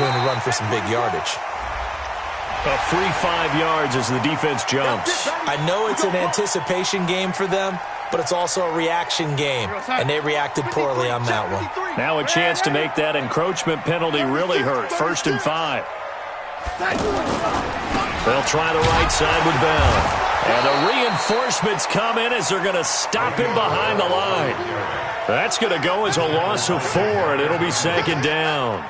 scrambling to run for some big yardage. A free 5 yards as the defense jumps. I know it's an anticipation game for them, but it's also a reaction game, and they reacted poorly on that one. Now a chance to make that encroachment penalty really hurt. 1st and 5. They'll try the right side with Bell. And the reinforcements come in as they're going to stop him behind the line. That's going to go as a loss of 4, and it'll be 2nd down.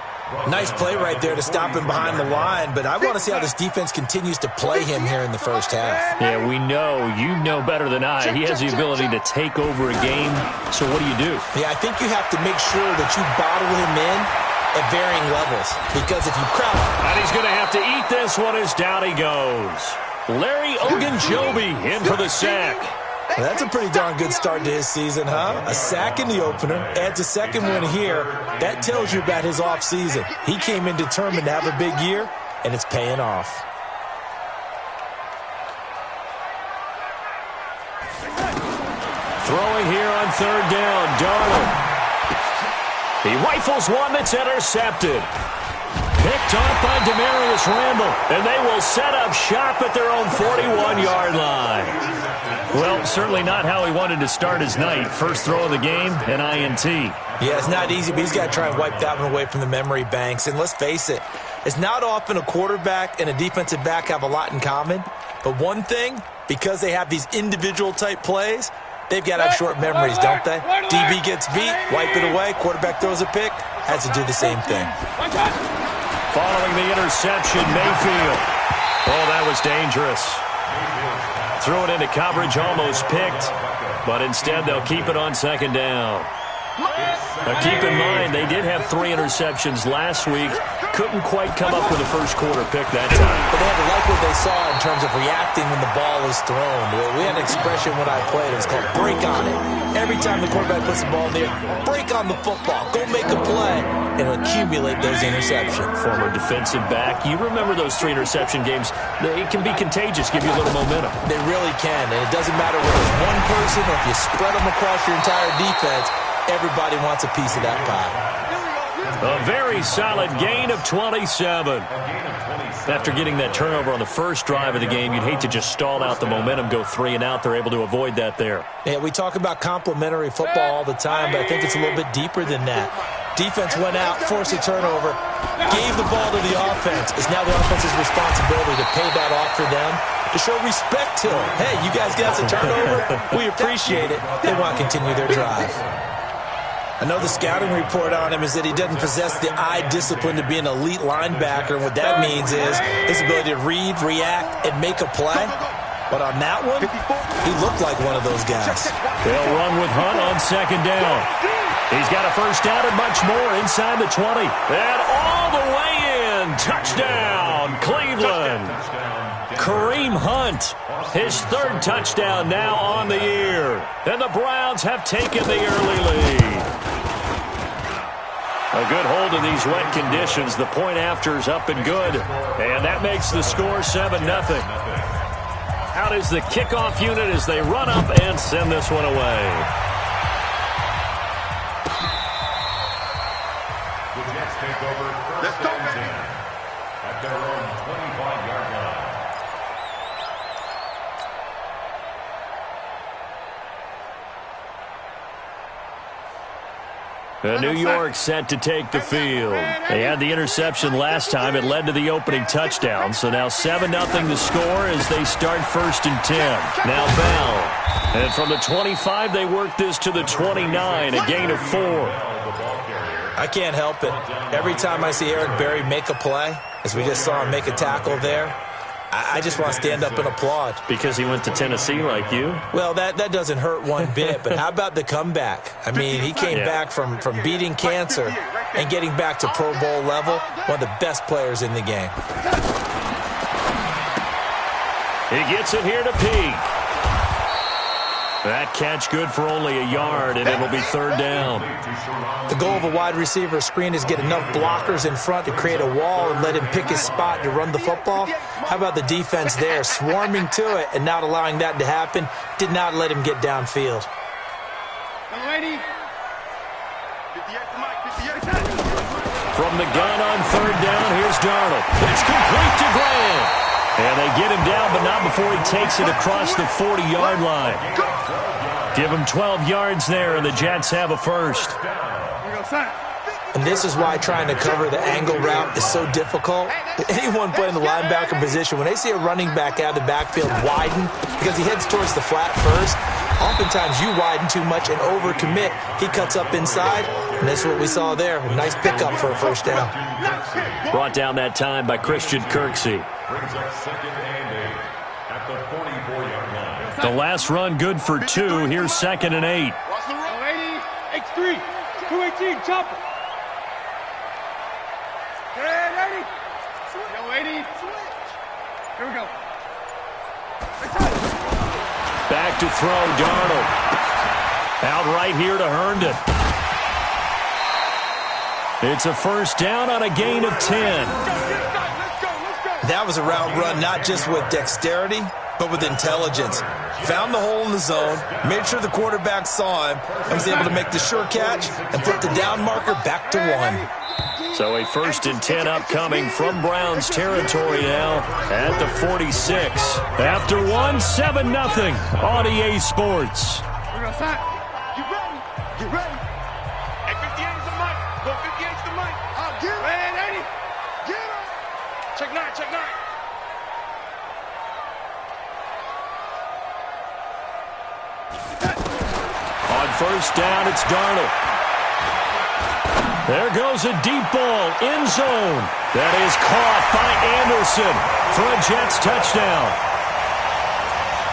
Nice play right there to stop him behind the line, but I want to see how this defense continues to play him here in the first half. Yeah, we know. You know better than I. He has the ability to take over a game, so what do? Yeah, I think you have to make sure that you bottle him in at varying levels, because if you crowd him... And he's going to have to eat this one as down he goes. Larry Ogunjobi in for the sack. Well, that's a pretty darn good start to his season, huh? A sack in the opener, adds a second one here. That tells you about his offseason. He came in determined to have a big year, and it's paying off. Throwing here on 3rd down, Darnold. He rifles one that's intercepted. Picked off by Demarius Randall, and they will set up shop at their own 41-yard line. Well, certainly not how he wanted to start his night. First throw of the game, an INT. Yeah, it's not easy, but he's got to try and wipe that one away from the memory banks. And let's face it, it's not often a quarterback and a defensive back have a lot in common. But one thing, because they have these individual-type plays, they've got to have short memories, don't they? DB gets beat, wipe it away, quarterback throws a pick, has to do the same thing. Following the interception, Mayfield. Oh, that was dangerous. Threw it into coverage, almost picked, but instead they'll keep it on 2nd down. Now keep in mind, they did have 3 interceptions last week. Couldn't quite come up with a first-quarter pick that time. But they had to like what they saw in terms of reacting when the ball is thrown. We had an expression when I played. It was called break on it. Every time the quarterback puts the ball in the air, break on the football. Go make a play and accumulate those interceptions. Former defensive back. You remember those 3 interception games. It can be contagious, give you a little momentum. They really can, and it doesn't matter whether it's one person or if you spread them across your entire defense. Everybody wants a piece of that pie. A very solid gain of 27. After getting that turnover on the first drive of the game, you'd hate to just stall out the momentum, go 3 and out. They're able to avoid that there. Yeah, we talk about complementary football all the time, but I think it's a little bit deeper than that. Defense went out, forced a turnover, gave the ball to the offense. It's now the offense's responsibility to pay that off for them, to show respect to them. Hey, you guys got us a turnover? We appreciate it. They want to continue their drive. I know the scouting report on him is that he doesn't possess the eye discipline to be an elite linebacker. And what that means is his ability to read, react, and make a play. But on that one, he looked like one of those guys. They'll run with Hunt on 2nd down. He's got a first down and much more inside the 20. And all the way in. Touchdown, Cleveland. Kareem Hunt, his 3rd touchdown now on the year. And the Browns have taken the early lead. A good hold of these wet conditions. The point after is up and good. And that makes the score 7-0. Out is the kickoff unit as they run up and send this one away. The Jets take over first and 10 at their own 25-yard line. New York set to take the field. They had the interception last time. It led to the opening touchdown. So now 7-0 the score as they start 1st and 10. Now Bell. And from the 25, they work this to the 29, a gain of 4. I can't help it. Every time I see Eric Berry make a play, as we just saw him make a tackle there, I just want to stand up and applaud. Because he went to Tennessee like you? Well, that doesn't hurt one bit, but how about the comeback? I mean, he came back from beating cancer and getting back to Pro Bowl level, one of the best players in the game. He gets it here to Peak. That catch good for only a yard, and it'll be 3rd down. The goal of a wide receiver screen is get enough blockers in front to create a wall and let him pick his spot to run the football. How about the defense there, swarming to it and not allowing that to happen? Did not let him get downfield. From the gun on 3rd down, Darnold. It's complete to Graham. And they get him down, but not before he takes it across the 40-yard line. Give him 12 yards there, and the Jets have a first. And this is why trying to cover the angle route is so difficult. Anyone playing the linebacker position, when they see a running back out of the backfield widen, because he heads towards the flat first, oftentimes you widen too much and overcommit. He cuts up inside, and that's what we saw there. A nice pickup for a first down. Brought down that time by Christian Kirksey. Brings up second and 8 at the 44-yard line. The last run good for 2. Here's second and 8. Watch the roll. 80, X3, 218, chopper. Hey, 80. Yo, 80. Here we go. Back to throw, Darnold. Out right here to Herndon. It's a first down on a gain of 10. That was a route run not just with dexterity, but with intelligence. Found the hole in the zone, made sure the quarterback saw him, and was able to make the sure catch and put the down marker back to 1. So a first and 10 upcoming from Browns territory now at the 46. After 1, 7-0 on EA Sports. We're going to sack. You ready? You ready? Hey, 58 is the mic. Go 58 is the mic. Get it. Hey, 80. Get it. Check 9, check 9. On first down, it's Darnold. There goes a deep ball, end zone. That is caught by Anderson for a Jets touchdown.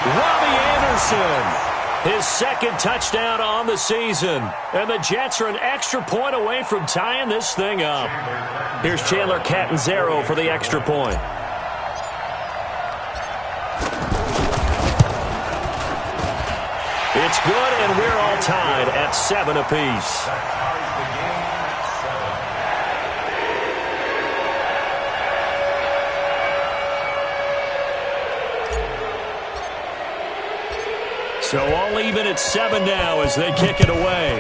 Robbie Anderson, his second touchdown on the season. And the Jets are an extra point away from tying this thing up. Here's Chandler Catanzaro for the extra point. It's good, and we're all tied at 7 apiece. So all even at 7 now as they kick it away.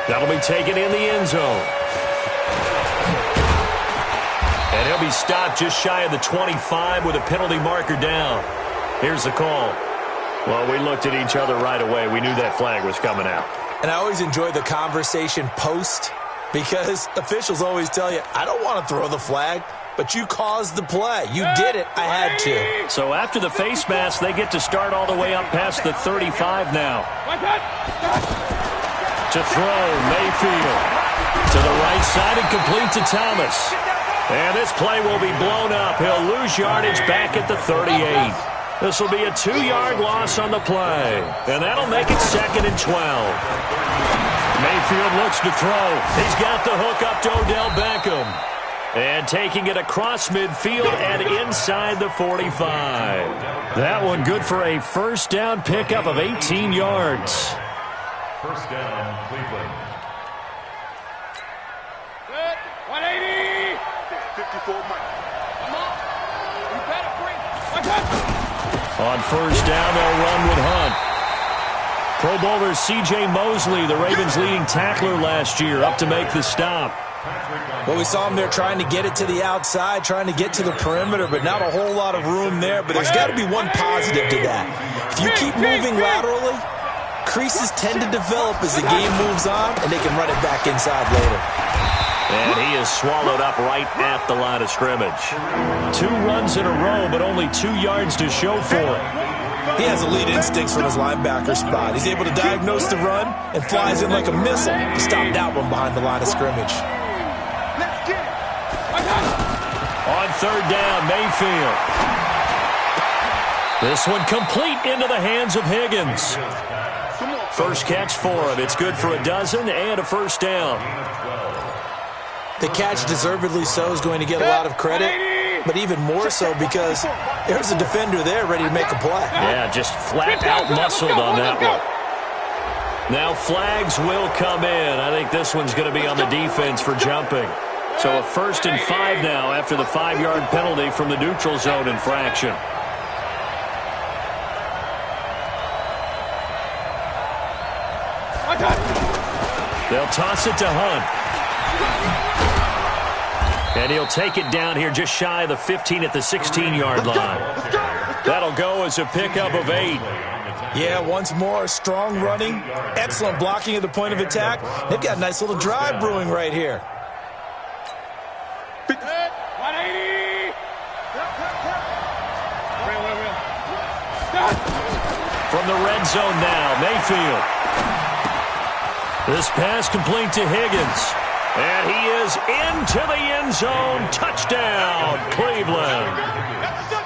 That'll be taken in the end zone. And he'll be stopped just shy of the 25 with a penalty marker down. Here's the call. Well, we looked at each other right away. We knew that flag was coming out. And I always enjoy the conversation post because officials always tell you, I don't want to throw the flag, but you caused the play. You did it. I had to. So after the face mask, they get to start all the way up past the 35 now. To throw, Mayfield. To the right side and complete to Thomas. And this play will be blown up. He'll lose yardage back at the 38. This will be a 2-yard loss on the play. And that'll make it second and 12. Mayfield looks to throw. He's got the hook up to Odell Beckham. And taking it across midfield and inside the 45. That one good for a first down pickup of 18 yards. First down, Cleveland. Good. 180. 54, Mike. Come on. You better bring. On first down, they'll run with Hunt. Pro Bowler C.J. Mosley, the Ravens' leading tackler last year, up to make the stop. Well, we saw him there trying to get it to the outside, trying to get to the perimeter, but not a whole lot of room there. But there's got to be one positive to that. If you keep moving laterally, creases tend to develop as the game moves on, and they can run it back inside later. And he is swallowed up right at the line of scrimmage. 2 runs in a row, but only 2 yards to show for it. He has elite instincts from his linebacker spot. He's able to diagnose the run and flies in like a missile to stop that one behind the line of scrimmage. On third down, Mayfield. This one complete into the hands of Higgins. First catch for him. It's good for a dozen and a first down. The catch, deservedly so, is going to get a lot of credit, but even more so because there's a defender there ready to make a play. Yeah, just flat out muscled on that one. Now flags will come in. I think this one's going to be on the defense for jumping. So a first and 5 now after the 5-yard penalty from the neutral zone infraction. They'll toss it to Hunt. And he'll take it down here just shy of the 15 at the 16-yard line. That'll go as a pickup of 8. Yeah, once more, strong running, excellent blocking at the point of attack. They've got a nice little drive brewing right here. 180. From the red zone now, Mayfield. This pass complete to Higgins. And he is into the end zone. Touchdown, Cleveland.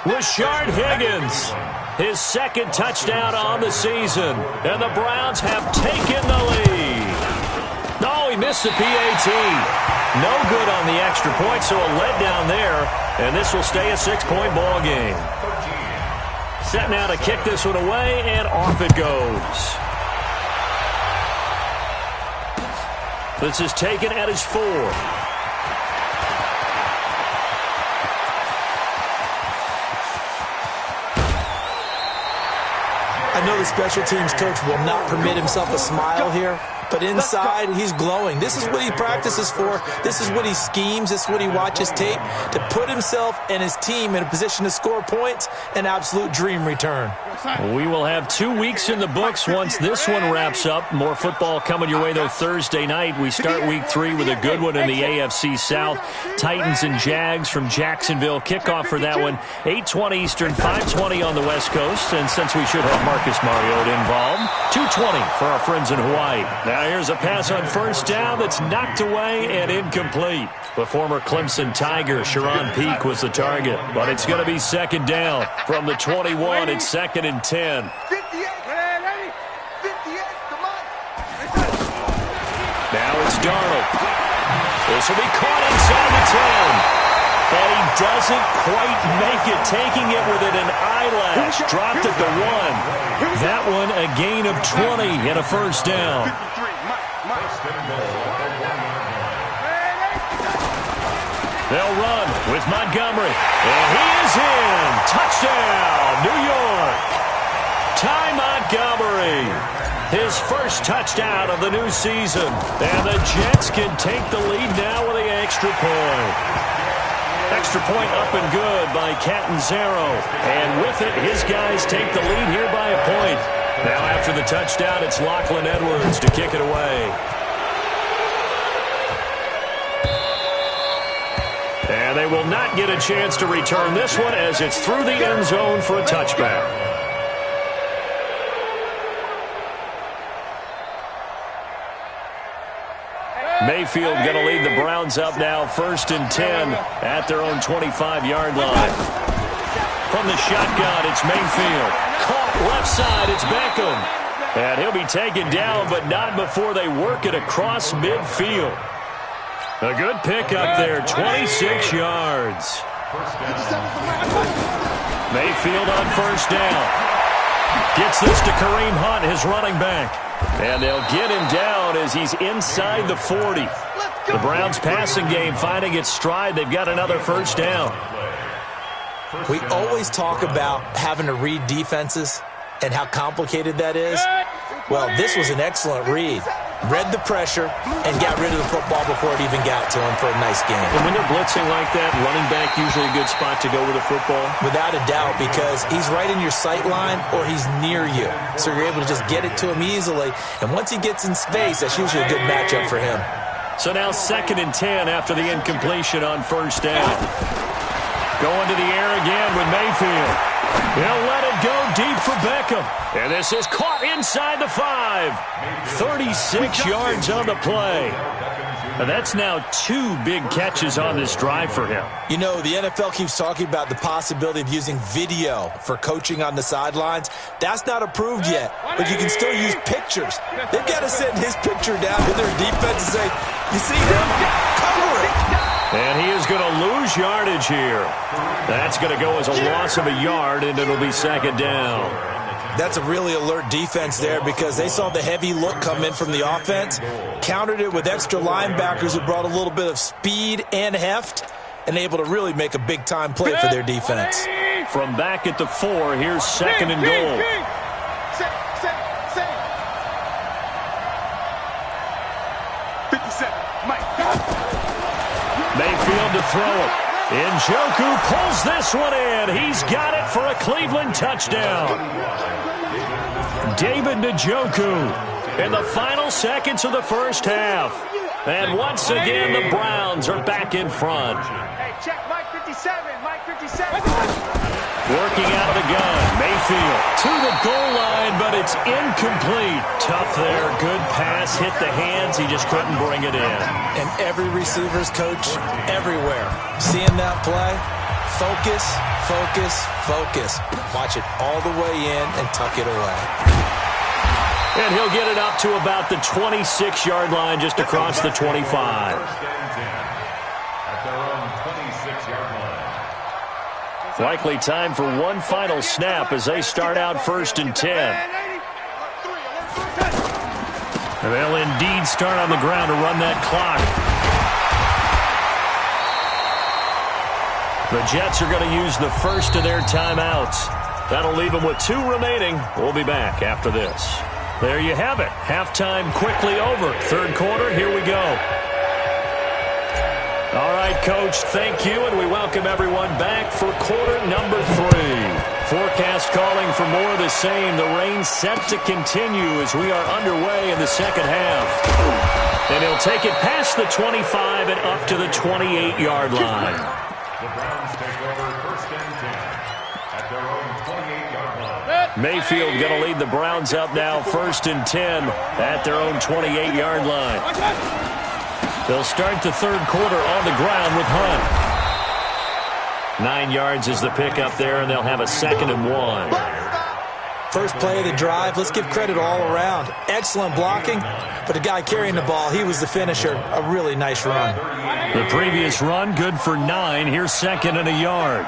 Rashard Higgins, his second touchdown on the season. And the Browns have taken the lead. Oh, he missed the PAT. No good on the extra point, so a letdown there. And this will stay a 6-point ball game. Set now to kick this one away, and off it goes. This is taken at his 4. I know the special teams coach will not permit himself a smile here, but inside, he's glowing. This is what he practices for. This is what he schemes. This is what he watches tape to put himself and his team in a position to score points. An absolute dream return. We will have 2 weeks in the books once this one wraps up. More football coming your way, though, Thursday night. We start week 3 with a good one in the AFC South. Titans and Jags from Jacksonville. Kickoff for that one, 8:20 Eastern, 5:20 on the West Coast. And since we should have Marcus Mariota involved, 2:20 for our friends in Hawaii. Now here's a pass on first down that's knocked away and incomplete. The former Clemson Tiger, Sharon Peake, was the target. But it's going to be second down from the 21. It's 2nd and 10. 58. Come on. Now it's Darnold. This will be caught inside the 10. And he doesn't quite make it, taking it within an eyelash. Dropped at the 1. That one a gain of 20 and a first down. They'll run with Montgomery. And he is in. Touchdown, New York. Ty Montgomery. His first touchdown of the new season. And the Jets can take the lead now with the extra point. Extra point up and good by Catanzaro. And with it, his guys take the lead here by a point. Now after the touchdown, it's Lachlan Edwards to kick it away. And they will not get a chance to return this one as it's through the end zone for a touchback. Mayfield going to lead the Browns up now, 1st and 10 at their own 25-yard line. From the shotgun, it's Mayfield. Caught left side, it's Beckham. And he'll be taken down, but not before they work it across midfield. A good pickup there, 26 yards. Mayfield on first down. Gets this to Kareem Hunt, his running back. And they'll get him down as he's inside the 40. The Browns passing game finding its stride. They've got another first down. We always talk about having to read defenses and how complicated that is. Well, this was an excellent read. Read the pressure and got rid of the football before it even got to him for a nice game. And when they're blitzing like that, running back usually a good spot to go with the football? Without a doubt, because he's right in your sight line or he's near you. So you're able to just get it to him easily. And once he gets in space, that's usually a good matchup for him. So now 2nd and 10 after the incompletion on first down. Going to the air again with Mayfield. They'll let it go deep for Beckham. And this is caught inside the 5. 36 yards on the play. And that's now 2 big catches on this drive for him. You know, the NFL keeps talking about the possibility of using video for coaching on the sidelines. That's not approved yet, but you can still use pictures. They've got to send his picture down to their defense and say, you see him? Cover it. And he is going to lose yardage here. That's going to go as a loss of a yard, and it'll be 2nd down. That's a really alert defense there because they saw the heavy look come in from the offense, countered it with extra linebackers who brought a little bit of speed and heft, and able to really make a big-time play for their defense. From back at the 4, here's 2nd and goal. 57, Mike. Mayfield to throw it. Njoku pulls this one in. He's got it for a Cleveland touchdown. David Njoku in the final seconds of the first half. And once again, the Browns are back in front. Hey, check Mike 57. Mike 57. Working out of the gun. Mayfield to the goal line, but it's incomplete. Tough there. Good pass. Hit the hands. He just couldn't bring it in. And every receiver's coach everywhere. Seeing that play, focus, focus, focus. Watch it all the way in and tuck it away. And he'll get it up to about the 26-yard line, just across the 25. At their own 26-yard line. Likely time for one final snap as they start out 1st and 10. And they'll indeed start on the ground to run that clock. The Jets are going to use the first of their timeouts. That'll leave them with 2 remaining. We'll be back after this. There you have it. Halftime quickly over. 3rd quarter, here we go. All right, Coach, thank you, and we welcome everyone back for quarter number 3. Forecast calling for more of the same. The rain set to continue as we are underway in the second half. And he'll take it past the 25 and up to the 28-yard line. The Browns take over 1st and 10 at their own 28-yard line. Mayfield going to lead the Browns up now 1st and 10 at their own 28-yard line. They'll start the 3rd quarter on the ground with Hunt. 9 yards is the pickup there, and they'll have a 2nd and 1. First play of the drive, let's give credit all around. Excellent blocking, but the guy carrying the ball, he was the finisher. A really nice run. The previous run, good for 9. Here's 2nd and a yard.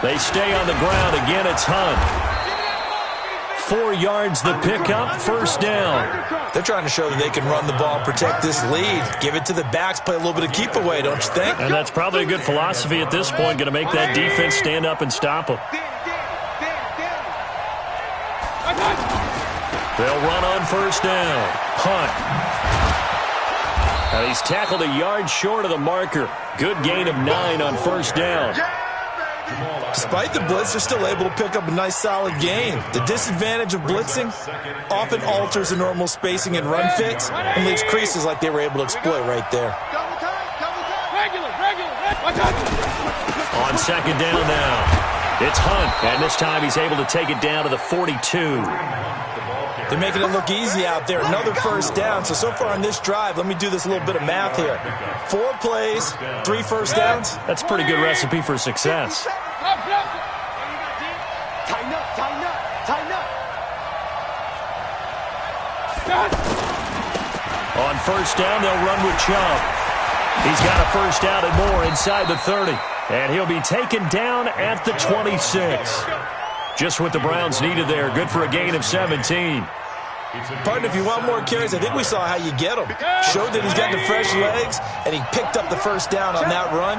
They stay on the ground. Again, it's Hunt. 4 yards the pickup, 1st down. They're trying to show that they can run the ball, protect this lead. Give it to the backs, play a little bit of keep away, don't you think? And that's probably a good philosophy at this point, going to make that defense stand up and stop them. They'll run on 1st down. Hunt. And he's tackled a yard short of the marker. Good gain of 9 on 1st down. Despite the blitz, they're still able to pick up a nice, solid gain. The disadvantage of blitzing often alters the normal spacing and run fits and leaves creases like they were able to exploit right there. On 2nd down now, it's Hunt, and this time he's able to take it down to the 42. They're making it look easy out there. Another 1st down. So far on this drive, let me do this little bit of math here. 4 plays, 3 1st downs. That's a pretty good recipe for success. Tighten up, tighten up, tighten up. On 1st down, they'll run with Chubb. He's got a 1st down and more inside the 30. And he'll be taken down at the 26. Just what the Browns needed there. Good for a gain of 17. Partner, if you want more carries, I think we saw how you get them. Showed that he's got the fresh legs, and he picked up the 1st down on that run.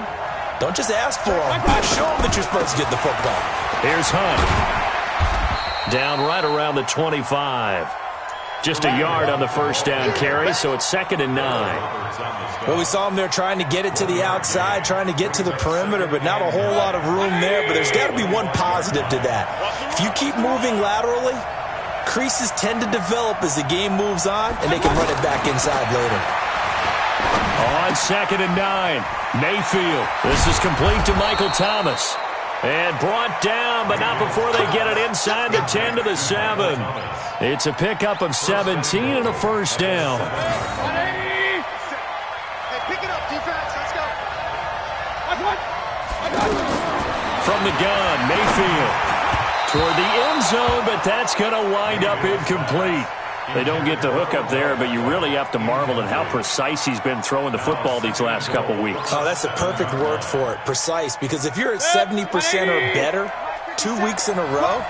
Don't just ask for them. Show them that you're supposed to get the football. Here's Hunt. Down right around the 25. Just a yard on the 1st down carry, so it's 2nd and 9. Well, we saw him there trying to get it to the outside, trying to get to the perimeter, but not a whole lot of room there. But there's got to be one positive to that. If you keep moving laterally, creases tend to develop as the game moves on, and they can run it back inside later. On 2nd and 9, Mayfield. This is complete to Michael Thomas. And brought down, but not before they get it inside the 10 to the 7. It's a pickup of 17 and a 1st down. Hey, pick it up, defense. Let's go. From the gun, Mayfield. Toward the end zone, but that's going to wind up incomplete. They don't get the hook up there, but you really have to marvel at how precise he's been throwing the football these last couple weeks. Oh, that's a perfect word for it, precise, because if you're at 70% or better 2 weeks in a row,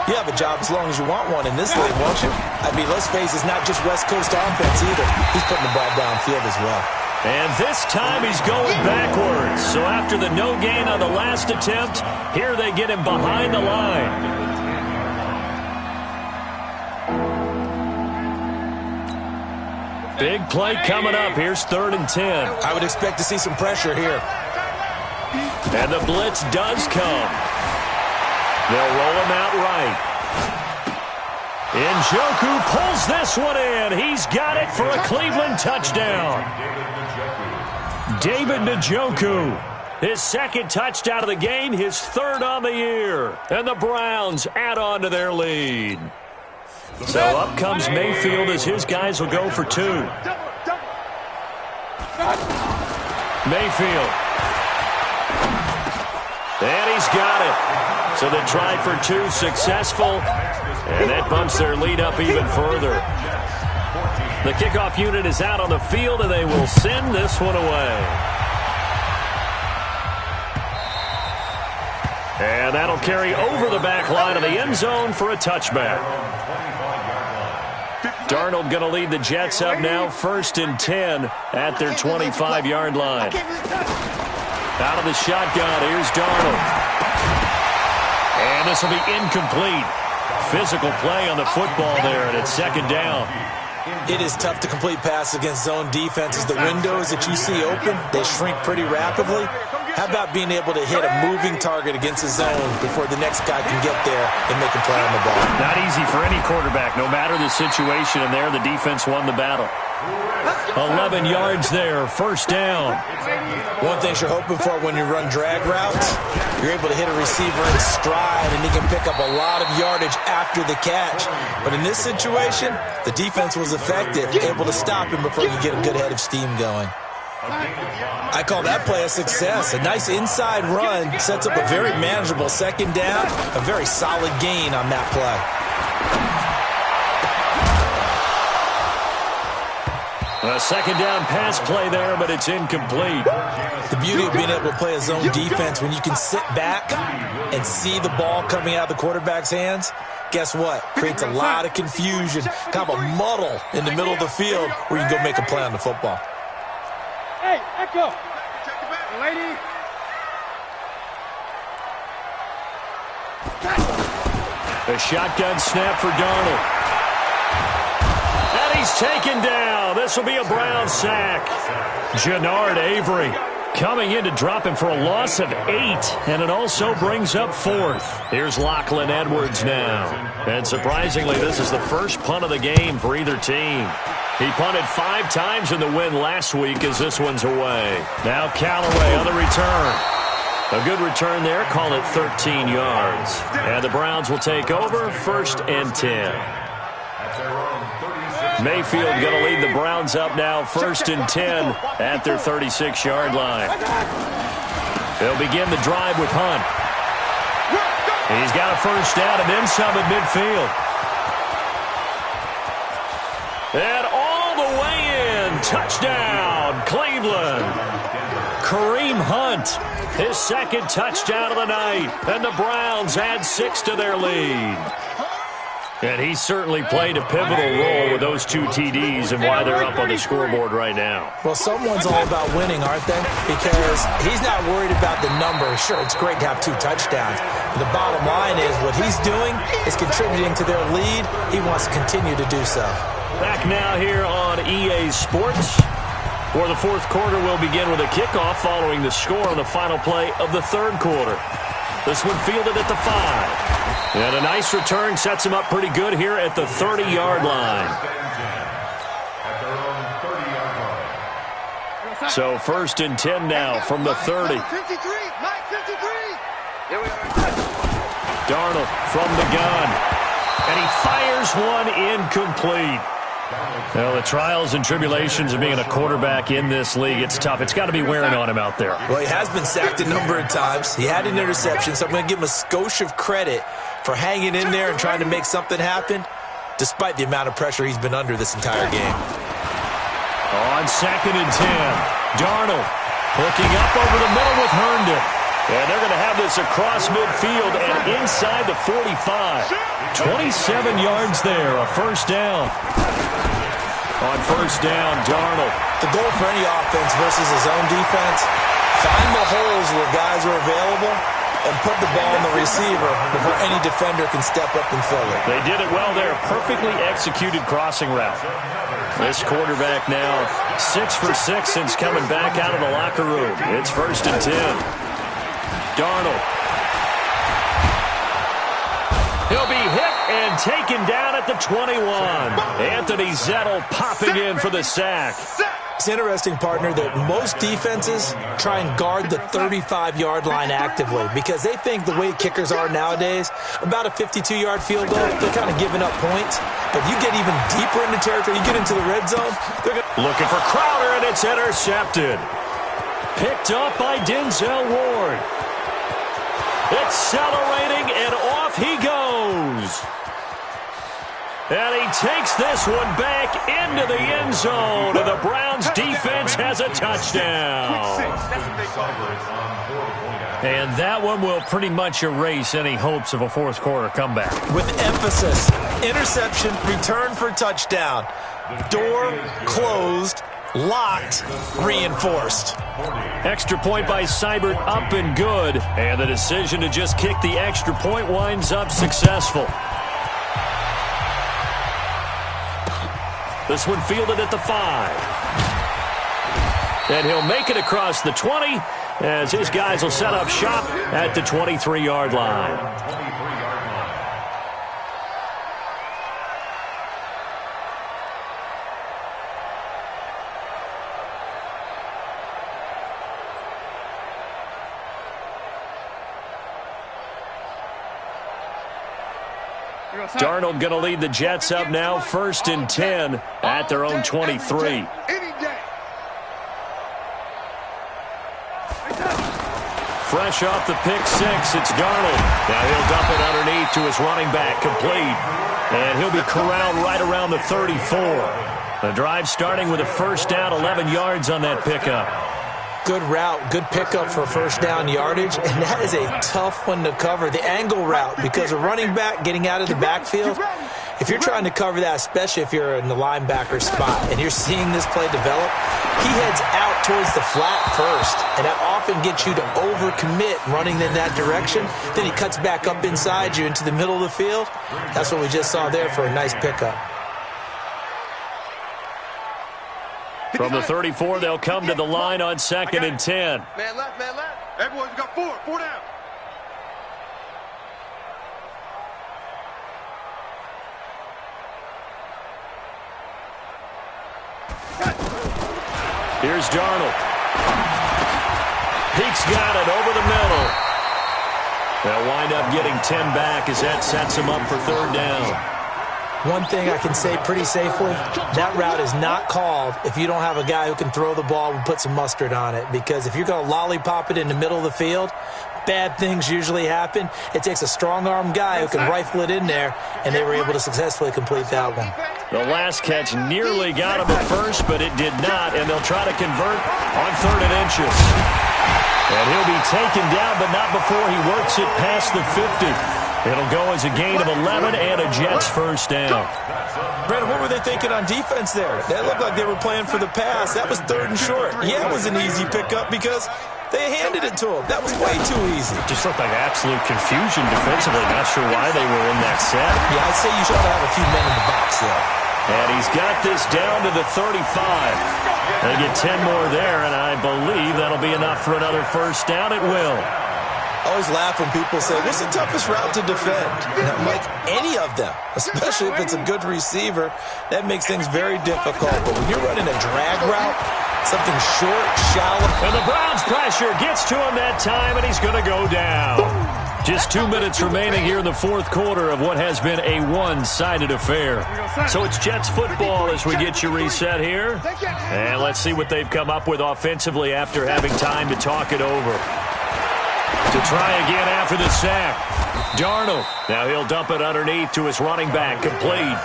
you have a job as long as you want one in this league, won't you? I mean, let's face it, it's not just West Coast offense either. He's putting the ball downfield as well. And this time he's going backwards. So after the no gain on the last attempt, here they get him behind the line. Big play coming up. Here's 3rd and 10. I would expect to see some pressure here. And the blitz does come. They'll roll him out right. Njoku pulls this one in. He's got it for a Cleveland touchdown. David Njoku, his 2nd touchdown of the game, his 3rd on the year. And the Browns add on to their lead. So up comes Mayfield as his guys will go for 2. Mayfield. And he's got it. So they try for 2, successful. And that bumps their lead up even further. The kickoff unit is out on the field, and they will send this one away. And that'll carry over the back line of the end zone for a touchback. Darnold going to lead the Jets up now, 1st and 10 at their 25-yard line. Out of the shotgun, here's Darnold. And this will be incomplete. Physical play on the football there, and it's 2nd down. It is tough to complete passes against zone defenses. The windows that you see open, they shrink pretty rapidly. How about being able to hit a moving target against a zone before the next guy can get there and make a play on the ball? Not easy for any quarterback, no matter the situation, and there the defense won the battle. 11 yards there, 1st down. One thing you're hoping for when you run drag routes, you're able to hit a receiver in stride, and he can pick up a lot of yardage after the catch. But in this situation, the defense was effective, able to stop him before he could get a good head of steam going. I call that play a success. A nice inside run sets up a very manageable 2nd down, a very solid gain on that play. A 2nd down pass play there, but it's incomplete. The beauty of being able to play a zone defense when you can sit back and see the ball coming out of the quarterback's hands, guess what? Creates a lot of confusion, kind of a muddle in the middle of the field where you can go make a play on the football. Hey, Echo. Lady. A shotgun snap for Darnold. And he's taken down. This will be a Brown sack. Jannard Avery coming in to drop him for a loss of 8, and it also brings up 4th. Here's Lachlan Edwards now. And surprisingly, this is the first punt of the game for either team. He punted 5 times in the win last week as this one's away. Now Callaway on the return. A good return there, call it 13 yards. And the Browns will take over, 1st and 10. Mayfield going to lead the Browns up now, 1st and 10 at their 36-yard line. They'll begin the drive with Hunt. He's got a 1st down and then some at midfield. And all the way in, touchdown, Cleveland. Kareem Hunt, his 2nd touchdown of the night, and the Browns add 6 to their lead. And he certainly played a pivotal role with those 2 TDs and why they're up on the scoreboard right now. Well, someone's all about winning, aren't they? Because he's not worried about the number. Sure, it's great to have 2 touchdowns. But the bottom line is what he's doing is contributing to their lead. He wants to continue to do so. Back now here on EA Sports. For the 4th quarter, we'll begin with a kickoff following the score on the final play of the 3rd quarter. This one fielded at the 5. And a nice return sets him up pretty good here at the 30-yard line. So 1st and 10 now from the 30. Darnold from the gun. And he fires one incomplete. Well, the trials and tribulations of being a quarterback in this league, it's tough. It's got to be wearing on him out there. Well, he has been sacked a number of times. He had an interception, so I'm going to give him a skosh of credit for hanging in there and trying to make something happen, despite the amount of pressure he's been under this entire game. On 2nd and 10, Darnold hooking up over the middle with Herndon. And they're going to have this across midfield and inside the 45. 27 yards there, a 1st down. On 1st down, Darnold. The goal for any offense versus his own defense, find the holes where guys are available and put the ball on the receiver before any defender can step up and fill it. They did it well there. Perfectly executed crossing route. This quarterback now 6 for 6 since coming back out of the locker room. It's 1st and 10. Darnold. He'll be hit and taken down at the 21. Anthony Zettel popping in for the sack. It's interesting, partner, that most defenses try and guard the 35-yard line actively because they think the way kickers are nowadays, about a 52-yard field goal, they're kind of giving up points. But you get even deeper into territory, you get into the red zone, they're looking for Crowder, and it's intercepted. Picked up by Denzel Ward. Accelerating, and off he goes. And he takes this one back into the end zone, and the Browns defense has a touchdown. And that one will pretty much erase any hopes of a fourth quarter comeback. With emphasis, interception, return for touchdown. Door closed, locked, reinforced. Extra point by Seibert, up and good. And the decision to just kick the extra point winds up successful. This one fielded at the 5. And he'll make it across the 20 as his guys will set up shop at the 23-yard line. Darnold going to lead the Jets up now, 1st and 10 at their own 23. Fresh off the pick 6, it's Darnold. Now he'll dump it underneath to his running back, complete. And he'll be corralled right around the 34. The drive starting with a 1st down, 11 yards on that pickup. good route, good pickup for first down yardage, and that is a tough one to cover, the angle route, because a running back getting out of the backfield, if you're trying to cover that, especially if you're in the linebacker spot and you're seeing this play develop, he heads out towards the flat first, and that often gets you to overcommit running in that direction. Then he cuts back up inside you into the middle of the field. That's what we just saw there for a nice pickup. From the 34, they'll come to the line on 2nd and 10. Man left, man left. Everyone's got four down. Here's Darnold. Peke's got it over the middle. They'll wind up getting 10 back as that sets him up for 3rd down. One thing I can say pretty safely, that route is not called if you don't have a guy who can throw the ball and put some mustard on it. Because if you're going to lollipop it in the middle of the field, bad things usually happen. It takes a strong-arm guy who can rifle it in there, and they were able to successfully complete that one. The last catch nearly got him at first, but it did not, and they'll try to convert on 3rd and inches. And he'll be taken down, but not before he works it past the 50. It'll go as a gain of 11 and a Jets first down. Brandon, what were they thinking on defense there? That looked like they were playing for the pass. That was 3rd and short. Yeah, it was an easy pickup because they handed it to him. That was way too easy. Just looked like absolute confusion defensively. Not sure why they were in that set. Yeah, I'd say you should have a few men in the box there. And he's got this down to the 35. They get 10 more there, and I believe that'll be enough for another first down. It will. I always laugh when people say, what's the toughest route to defend? And I'm like, any of them, especially if it's a good receiver, that makes things very difficult. But when you're running a drag route, something short, shallow. And the Browns pressure gets to him that time, and he's going to go down. Just 2 minutes remaining here in the 4th quarter of what has been a one-sided affair. So it's Jets football as we get you reset here. And let's see what they've come up with offensively after having time to talk it over. To try again after the sack. Darnold. Now he'll dump it underneath to his running back. Complete.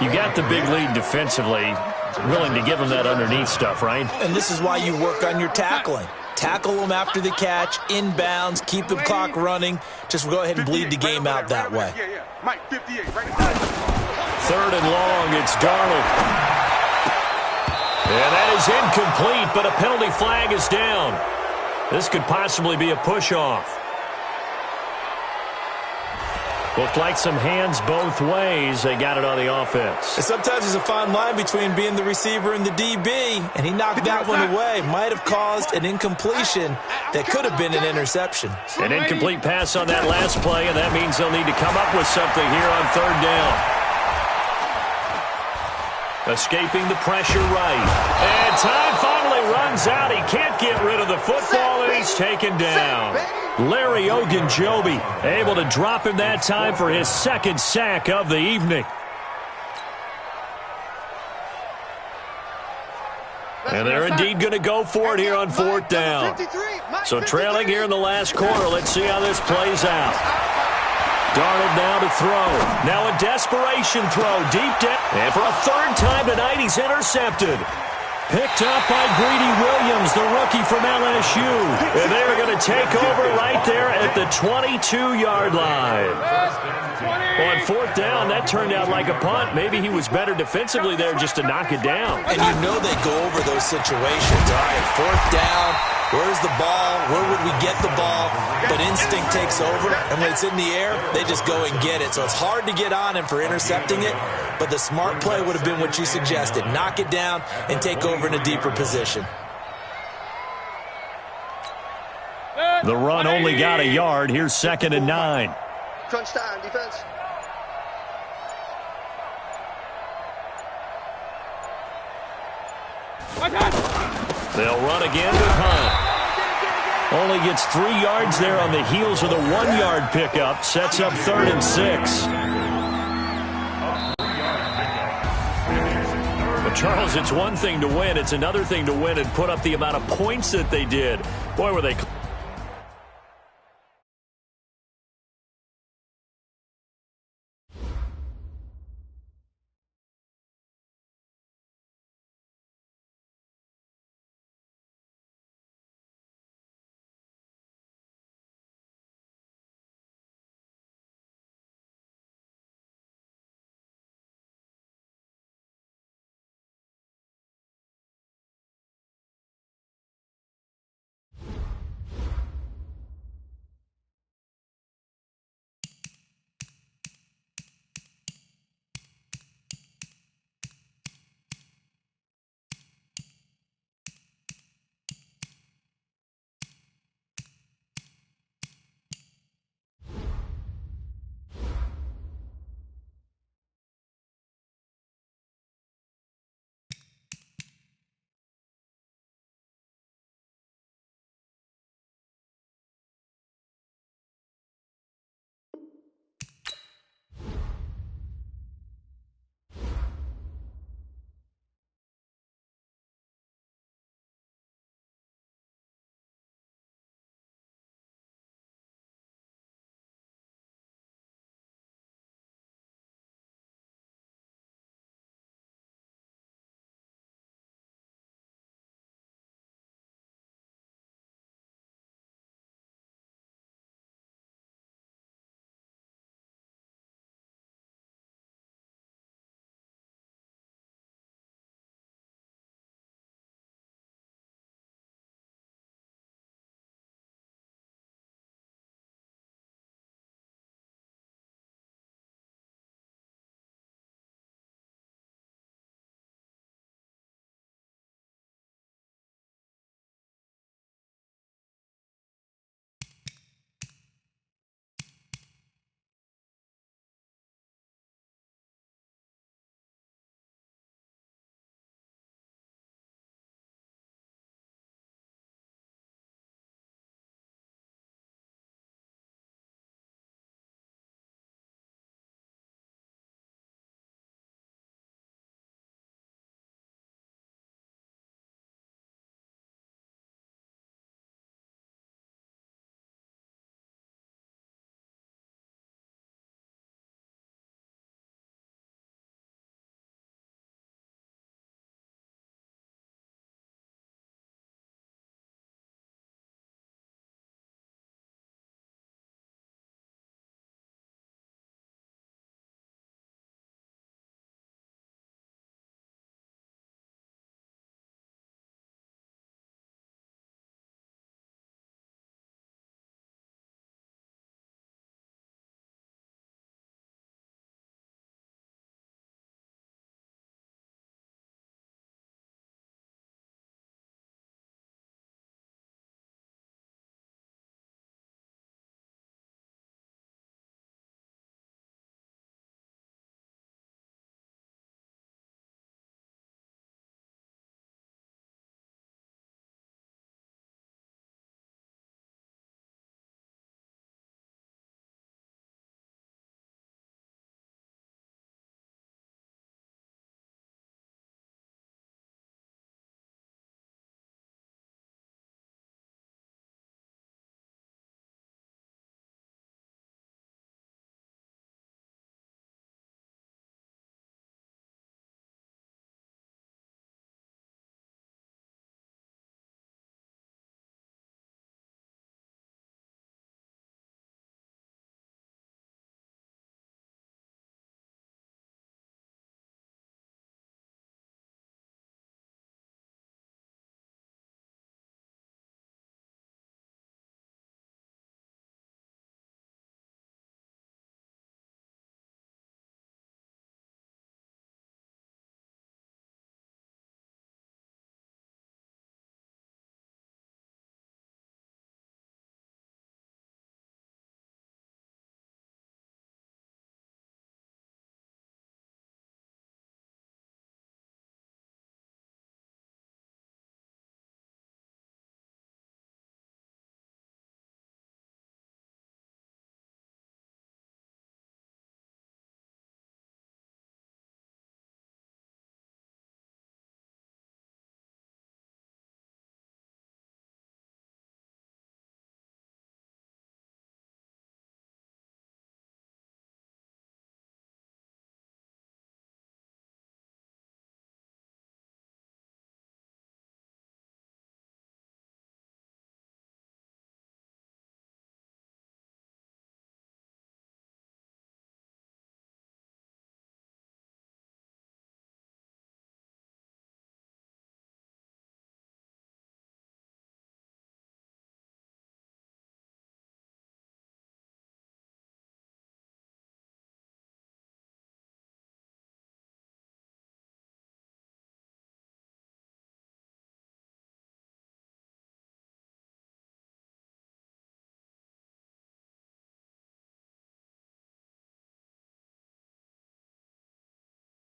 You got the big lead defensively. Willing to give him that underneath stuff, right? And this is why you work on your tackling. Tackle them after the catch, inbounds, keep the clock running. Just go ahead and bleed the game out that way. Mike, 58, right? 3rd and long, it's Darnold. And that is incomplete, but a penalty flag is down. This could possibly be a push-off. Looked like some hands both ways. They got it on the offense. And sometimes there's a fine line between being the receiver and the DB, and he knocked that one away. Might have caused an incompletion that could have been an interception. An incomplete pass on that last play, and that means they'll need to come up with something here on third down. Escaping the pressure right. And time finally runs out. He can't get rid of the football, and he's taken down. Larry Ogunjobi able to drop him that time for his second sack of the evening. And they're indeed going to go for it here on fourth down. So trailing here in the last quarter, let's see how this plays out. Darnold now to throw. Now a desperation throw deep down. And for a third time tonight, he's intercepted. Picked up by Greedy Williams, the rookie from LSU. And they're going to take over right there at the 22-yard line. On fourth down, that turned out like a punt. Maybe he was better defensively there just to knock it down. And you know they go over those situations. All right, fourth down, where's the ball? Where would we get the ball? But instinct takes over, and when it's in the air, they just go and get it. So it's hard to get on him for intercepting it, but the smart play would have been what you suggested. Knock it down and take over in a deeper position. The run only got a yard. Here's 2nd and 9. Crunch time, defense. They'll run again with Hunt. Only gets 3 yards there on the heels of the 1-yard pickup. Sets up 3rd and 6. But Charles, it's one thing to win. It's another thing to win and put up the amount of points that they did. Boy, were they close.